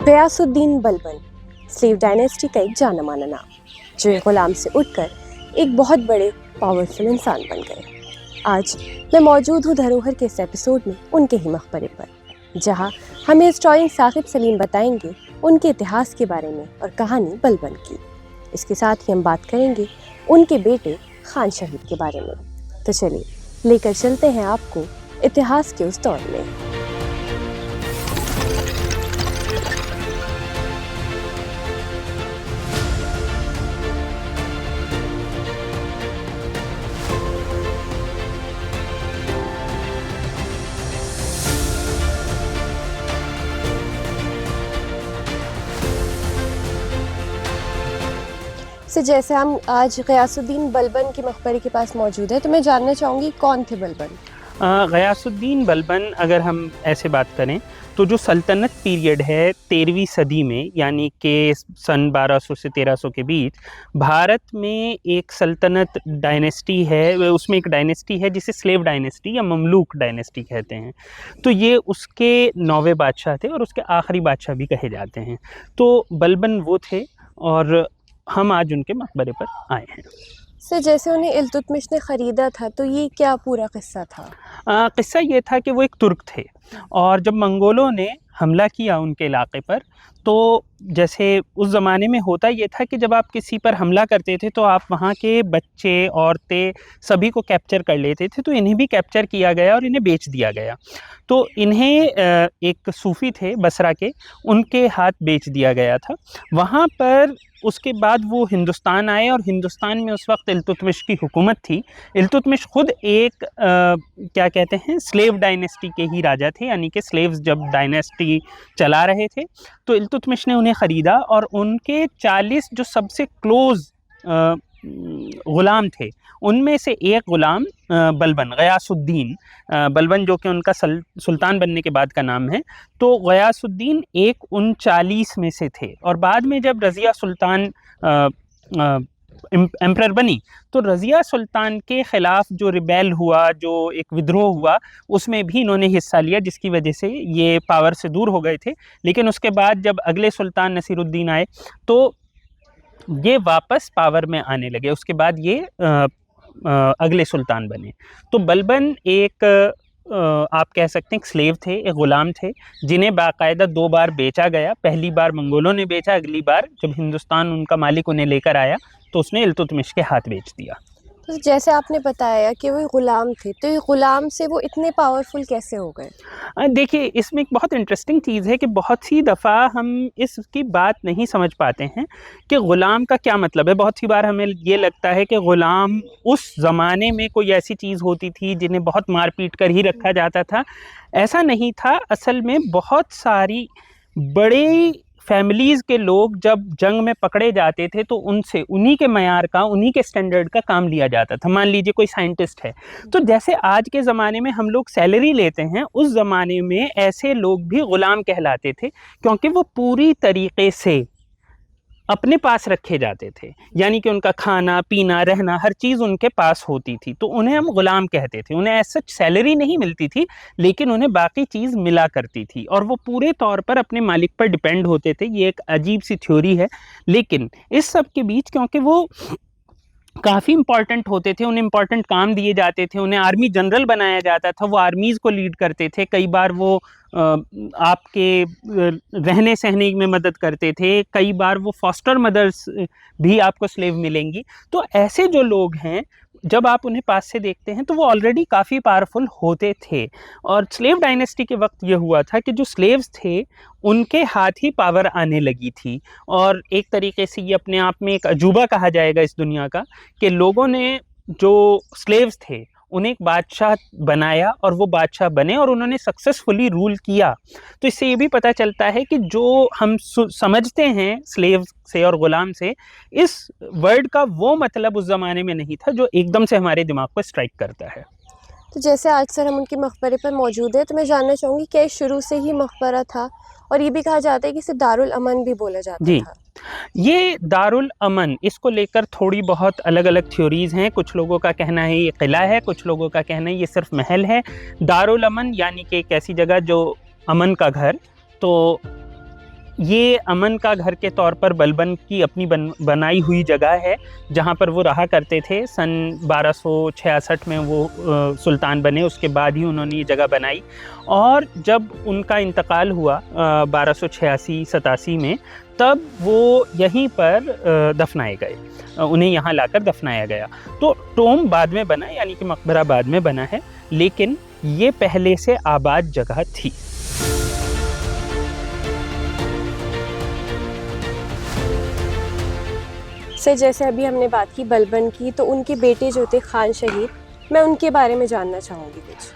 Ghiyasuddin Balban slave dynasty का एक जाना माना नाम, जो एक गुलाम से उठकर एक बहुत बड़े पावरफुल इंसान बन गए। आज मैं मौजूद हूँ धरोहर के इस एपिसोड में उनके ही मकबरे पर, जहाँ हमें हिस्टोरियन साकिब सलीम बताएंगे उनके इतिहास के बारे में और कहानी बलबन की। इसके साथ ही हम बात करेंगे उनके बेटे खान शहीद के बारे में। तो चलिए लेकर चलते हैं आपको इतिहास के उस दौर में। जैसे हम आज गयासुद्दीन बलबन के मकबरे के पास मौजूद है, तो मैं जानना चाहूँगी कौन थे बलबन? गयासुद्दीन बलबन अगर हम ऐसे बात करें तो जो सल्तनत पीरियड है 13वीं सदी में, यानी कि सन 1200 से 1300 के बीच, भारत में एक सल्तनत डायनेस्टी है। उसमें एक डायनेस्टी है जिसे स्लेव डायनेस्टी या ममलूक डायनेस्टी कहते हैं। तो ये उसके 9वें बादशाह थे और उसके आखिरी बादशाह भी कहे जाते हैं। तो बलबन वो थे और हम आज उनके मकबरे पर आए हैं। सर, जैसे उन्हें इल्तुतमिश ने ख़रीदा था, तो ये क्या पूरा किस्सा था? किस्सा ये था कि वो एक तुर्क थे और जब मंगोलों ने हमला किया उनके इलाके पर, तो जैसे उस ज़माने में होता ये था कि जब आप किसी पर हमला करते थे तो आप वहाँ के बच्चे, औरतें सभी को कैप्चर कर लेते थे। तो इन्हें भी कैप्चर किया गया और इन्हें बेच दिया गया। तो इन्हें एक सूफ़ी थे बसरा के, उनके हाथ बेच दिया गया था। वहाँ पर उसके बाद वो हिंदुस्तान आए और हिंदुस्तान में उस वक्त इल्तुतमिश की हुकूमत थी। इल्तुतमिश खुद एक क्या कहते हैं, स्लेव डायनेस्टी के ही राजा थे, यानी कि स्लेव्स जब डायनेस्टी चला रहे थे तो इल्तुतमिश ने उन्हें ख़रीदा और उनके 40 जो सबसे क्लोज़ ग़ुलाम थे, उनमें से एक ग़ुलाम बलबन, गयासुद्दीन बलबन, जो कि उनका सुल्तान बनने के बाद का नाम है। तो गयासुद्दीन एक उन 40 में से थे। और बाद में जब रज़िया सुल्तान एम्परर बनी, तो रज़िया सुल्तान के ख़िलाफ़ जो रिबेल हुआ, जो एक विद्रोह हुआ, उसमें भी इन्होंने हिस्सा लिया, जिसकी वजह से ये पावर से दूर हो गए थे। लेकिन उसके बाद जब अगले सुल्तान नसीरुद्दीन आए तो ये वापस पावर में आने लगे। उसके बाद ये अगले सुल्तान बने। तो बलबन एक आप कह सकते हैं स्लेव थे, एक ग़ुलाम थे, जिन्हें बाकायदा 2 बार बेचा गया। पहली बार मंगोलों ने बेचा, अगली बार जब हिंदुस्तान उनका मालिक उन्हें लेकर आया तो उसने इल्तुतमिश के हाथ बेच दिया। तो जैसे आपने बताया कि वो ग़ुलाम थे, तो ये ग़ुलाम से वो इतने पावरफुल कैसे हो गए? देखिए, इसमें एक बहुत इंटरेस्टिंग चीज़ है कि बहुत सी दफ़ा हम इसकी बात नहीं समझ पाते हैं कि ग़ुलाम का क्या मतलब है। बहुत सी बार हमें ये लगता है कि ग़ुलाम उस ज़माने में कोई ऐसी चीज़ होती थी जिन्हें बहुत मार पीट कर ही रखा जाता था। ऐसा नहीं था। असल में बहुत सारी बड़ी फैमिलीज़ के लोग जब जंग में पकड़े जाते थे तो उनसे उन्हीं के मयार का, उन्हीं के स्टैंडर्ड का काम लिया जाता था। मान लीजिए कोई साइंटिस्ट है, तो जैसे आज के ज़माने में हम लोग सैलरी लेते हैं, उस ज़माने में ऐसे लोग भी ग़ुलाम कहलाते थे, क्योंकि वो पूरी तरीक़े से अपने पास रखे जाते थे। यानी कि उनका खाना, पीना, रहना, हर चीज़ उनके पास होती थी। तो उन्हें हम ग़ुलाम कहते थे। उन्हें ऐसा सैलरी नहीं मिलती थी, लेकिन उन्हें बाकी चीज़ मिला करती थी और वो पूरे तौर पर अपने मालिक पर डिपेंड होते थे। ये एक अजीब सी थ्योरी है, लेकिन इस सब के बीच क्योंकि वो काफ़ी इम्पॉर्टेंट होते थे, उन्हें इम्पॉर्टेंट काम दिए जाते थे, उन्हें आर्मी जनरल बनाया जाता था, वो आर्मीज़ को लीड करते थे। कई बार वो आपके रहने सहने में मदद करते थे, कई बार वो फॉस्टर मदर्स भी आपको स्लेव मिलेंगी। तो ऐसे जो लोग हैं, जब आप उन्हें पास से देखते हैं तो वो ऑलरेडी काफ़ी पावरफुल होते थे। और स्लेव डायनेस्टी के वक्त ये हुआ था कि जो स्लेव्स थे उनके हाथ ही पावर आने लगी थी। और एक तरीके से ये अपने आप में एक अजूबा कहा जाएगा इस दुनिया का, कि लोगों ने जो स्लेव्स थे उन्हें एक बादशाह बनाया और वो बादशाह बने और उन्होंने सक्सेसफुली रूल किया। तो इससे ये भी पता चलता है कि जो हम समझते हैं स्लेव से और ग़ुलाम से, इस वर्ड का वो मतलब उस ज़माने में नहीं था जो एकदम से हमारे दिमाग को स्ट्राइक करता है। तो जैसे आज सर हम उनके मकबरे पर मौजूद है, तो मैं जानना चाहूँगी क्या शुरू से ही मकबरा था? और ये भी कहा जाता है कि इसे दारुल अमन भी बोला जाता जी, था। ये दारुल अमन, इसको लेकर थोड़ी बहुत अलग-अलग थ्योरीज़ हैं। कुछ लोगों का कहना है ये किला है, कुछ लोगों का कहना है ये सिर्फ महल है। दारुल अमन यानी कि एक ऐसी जगह जो अमन का घर। तो ये अमन का घर के तौर पर बलबन की अपनी बनाई हुई जगह है, जहाँ पर वो रहा करते थे। सन 1266 में वो सुल्तान बने, उसके बाद ही उन्होंने ये जगह बनाई। और जब उनका इंतकाल हुआ 1286-87 में, तब वो यहीं पर दफनाए गए, उन्हें यहाँ लाकर दफनाया गया। तो टोम बाद में बना, यानी कि मकबरा बाद में बना है, लेकिन ये पहले से आबाद जगह थी। सर, जैसे अभी हमने बात की बलबन की, तो उनके बेटे जो थे खान शहीद, मैं उनके बारे में जानना चाहूँगी कुछ।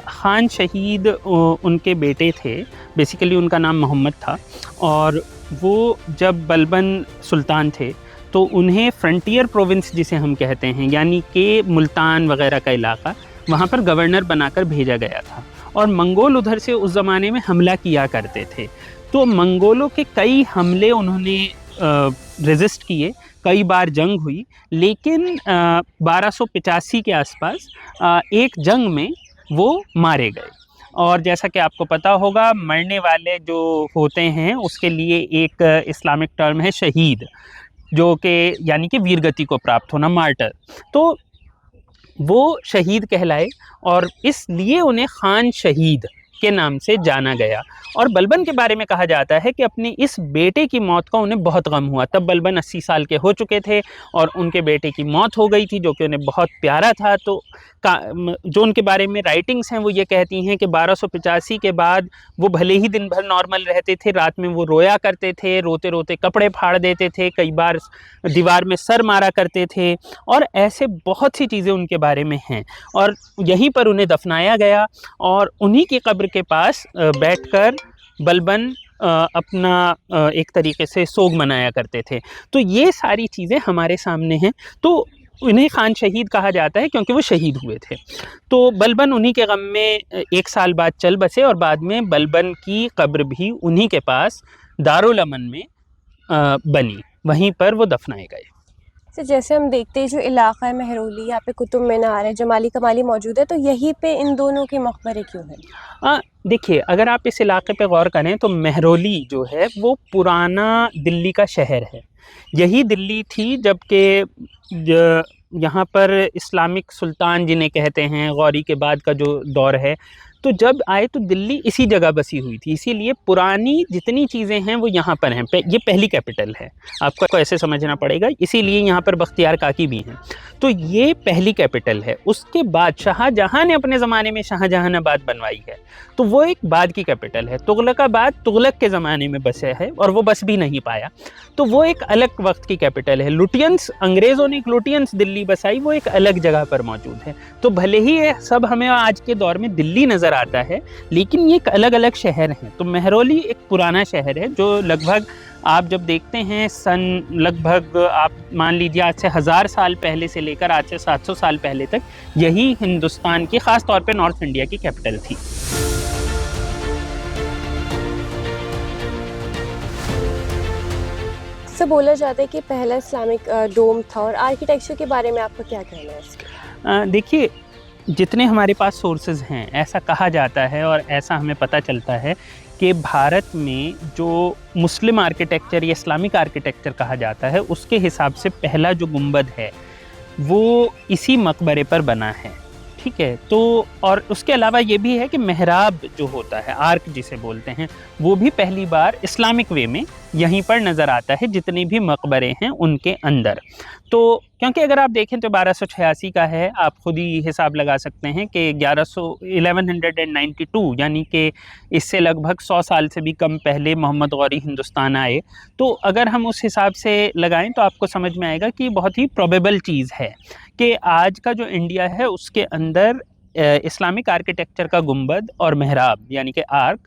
खान शहीद उनके बेटे थे, बेसिकली उनका नाम मोहम्मद था। और वो जब बलबन सुल्तान थे तो उन्हें फ्रंटियर प्रोविंस जिसे हम कहते हैं, यानी कि मुल्तान वगैरह का इलाका, वहाँ पर गवर्नर बनाकर भेजा गया था। और मंगोल उधर से उस ज़माने में हमला किया करते थे, तो मंगोलों के कई हमले उन्होंने रेजिस्ट किए, कई बार जंग हुई। लेकिन 1285 के आसपास एक जंग में वो मारे गए। और जैसा कि आपको पता होगा, मरने वाले जो होते हैं उसके लिए एक इस्लामिक टर्म है शहीद, जो कि यानी कि वीरगति को प्राप्त होना, मार्टर। तो वो शहीद कहलाए और इसलिए उन्हें खान शहीद के नाम से जाना गया। और बलबन के बारे में कहा जाता है कि अपने इस बेटे की मौत का उन्हें बहुत गम हुआ। तब बलबन 80 साल के हो चुके थे और उनके बेटे की मौत हो गई थी, जो कि उन्हें बहुत प्यारा था। तो जो उनके बारे में राइटिंग्स हैं वो ये कहती हैं कि 1285 के बाद वो भले ही दिन भर नॉर्मल रहते थे, रात में वो रोया करते थे, रोते रोते कपड़े फाड़ देते थे, कई बार दीवार में सर मारा करते थे, और ऐसे बहुत सी चीज़ें उनके बारे में हैं। और यहीं पर उन्हें दफनाया गया और उन्हीं की कब्र के पास बैठकर बलबन अपना एक तरीके से सोग मनाया करते थे। तो ये सारी चीज़ें हमारे सामने हैं। तो उन्हें खान शहीद कहा जाता है क्योंकि वो शहीद हुए थे। तो बलबन उन्हीं के गम में 1 साल बाद चल बसे और बाद में बलबन की कब्र भी उन्हीं के पास दारुल अमन में बनी, वहीं पर वो दफनाए गए। तो जैसे हम देखते हैं जो इलाका है महरौली, यहाँ पे कुतुब मीनार है, जमाली कमाली मौजूद है, तो यहीं पे इन दोनों के मकबरे क्यों हैं? देखिए, अगर आप इस इलाके पे गौर करें तो महरौली जो है वो पुराना दिल्ली का शहर है। यही दिल्ली थी जबकि यहाँ पर इस्लामिक सुल्तान जिन्हें कहते हैं, गौरी के बाद का जो दौर है, तो जब आए तो दिल्ली इसी जगह बसी हुई थी। इसीलिए पुरानी जितनी चीज़ें हैं वो यहाँ पर हैं। ये पहली कैपिटल है, आपको ऐसे समझना पड़ेगा। इसीलिए यहाँ पर बख्तियार काकी भी हैं। तो ये पहली कैपिटल है। उसके बाद शाहजहाँ ने अपने ज़माने में शाहजहानाबाद बनवाई है, तो वो एक बाद की कैपिटल है। तुगलकाबाद तुगलक के ज़माने में बसे है और वो बस भी नहीं पाया, तो वो एक अलग वक्त की कैपिटल है। लुटियंस, अंग्रेज़ों ने एक लुटियंस दिल्ली बसाई, वो एक अलग जगह पर मौजूद है। तो भले ही ये सब हमें आज के दौर में दिल्ली नज़र आता है, लेकिन ये एक अलग अलग शहर हैं। तो महरौली एक पुराना शहर है जो लगभग, आप जब देखते हैं सन लगभग आप मान लीजिए आज से 1000 साल पहले से लेकर आज से 700 साल पहले तक यही हिंदुस्तान की, ख़ास तौर पे नॉर्थ इंडिया की कैपिटल थी। सब बोला जाता है कि पहला इस्लामिक डोम था, और आर्किटेक्चर के बारे में आपका क्या कहना है इसके? देखिए, जितने हमारे पास सोर्सेज हैं, ऐसा कहा जाता है और ऐसा हमें पता चलता है कि भारत में जो मुस्लिम आर्किटेक्चर या इस्लामिक आर्किटेक्चर कहा जाता है, उसके हिसाब से पहला जो गुंबद है वो इसी मकबरे पर बना है। ठीक है, तो और उसके अलावा ये भी है कि मेहराब जो होता है, आर्क जिसे बोलते हैं, वो भी पहली बार इस्लामिक वे में यहीं पर नज़र आता है, जितने भी मकबरे हैं उनके अंदर। तो क्योंकि अगर आप देखें तो 1286 का है, आप खुद ही हिसाब लगा सकते हैं कि 1192 यानी कि इससे लगभग 100 साल से भी कम पहले मोहम्मद गौरी हिंदुस्तान आए। तो अगर हम उस हिसाब से लगाएं तो आपको समझ में आएगा कि बहुत ही प्रोबेबल चीज़ है कि आज का जो इंडिया है उसके अंदर इस्लामिक आर्किटेक्चर का गुंबद और मेहराब यानी कि आर्क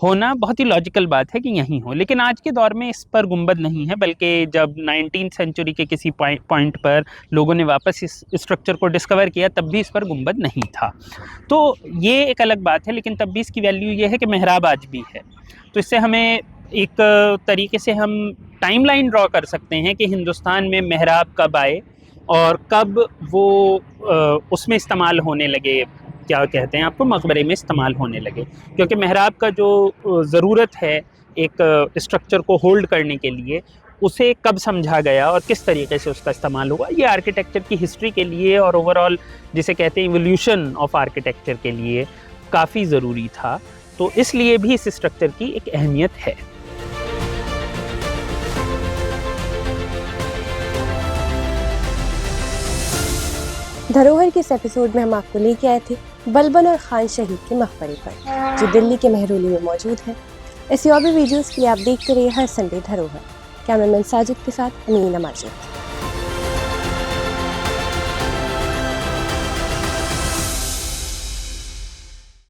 होना बहुत ही लॉजिकल बात है कि यहीं हो। लेकिन आज के दौर में इस पर गुंबद नहीं है, बल्कि जब 19th सेंचुरी के किसी पॉइंट पर लोगों ने वापस इस स्ट्रक्चर को डिस्कवर किया, तब भी इस पर गुंबद नहीं था। तो ये एक अलग बात है, लेकिन तब भी इसकी वैल्यू ये है कि मेहराब आज भी है। तो इससे हमें एक तरीके से हम टाइमलाइन ड्रॉ कर सकते हैं कि हिंदुस्तान में मेहराब कब आए और कब वो उसमें इस्तेमाल होने लगे, क्या कहते हैं आपको, मकबरे में इस्तेमाल होने लगे। क्योंकि मेहराब का जो ज़रूरत है एक स्ट्रक्चर को होल्ड करने के लिए, उसे कब समझा गया और किस तरीके से उसका इस्तेमाल हुआ, ये आर्किटेक्चर की हिस्ट्री के लिए और ओवरऑल जिसे कहते हैं इवोल्यूशन ऑफ आर्किटेक्चर के लिए काफ़ी ज़रूरी था। तो इसलिए भी इस स्ट्रक्चर की एक अहमियत है। धरोहर के इस एपिसोड में हम आपको लेके आए थे बलबन और खान शहीद के मकबरे पर, जो दिल्ली के मेहरौली में मौजूद है। ऐसी और भी वीडियोस के लिए आप देखते रहिए हर संडे धरोहर। कैमरामैन साजिद के साथ अमीना माजिद।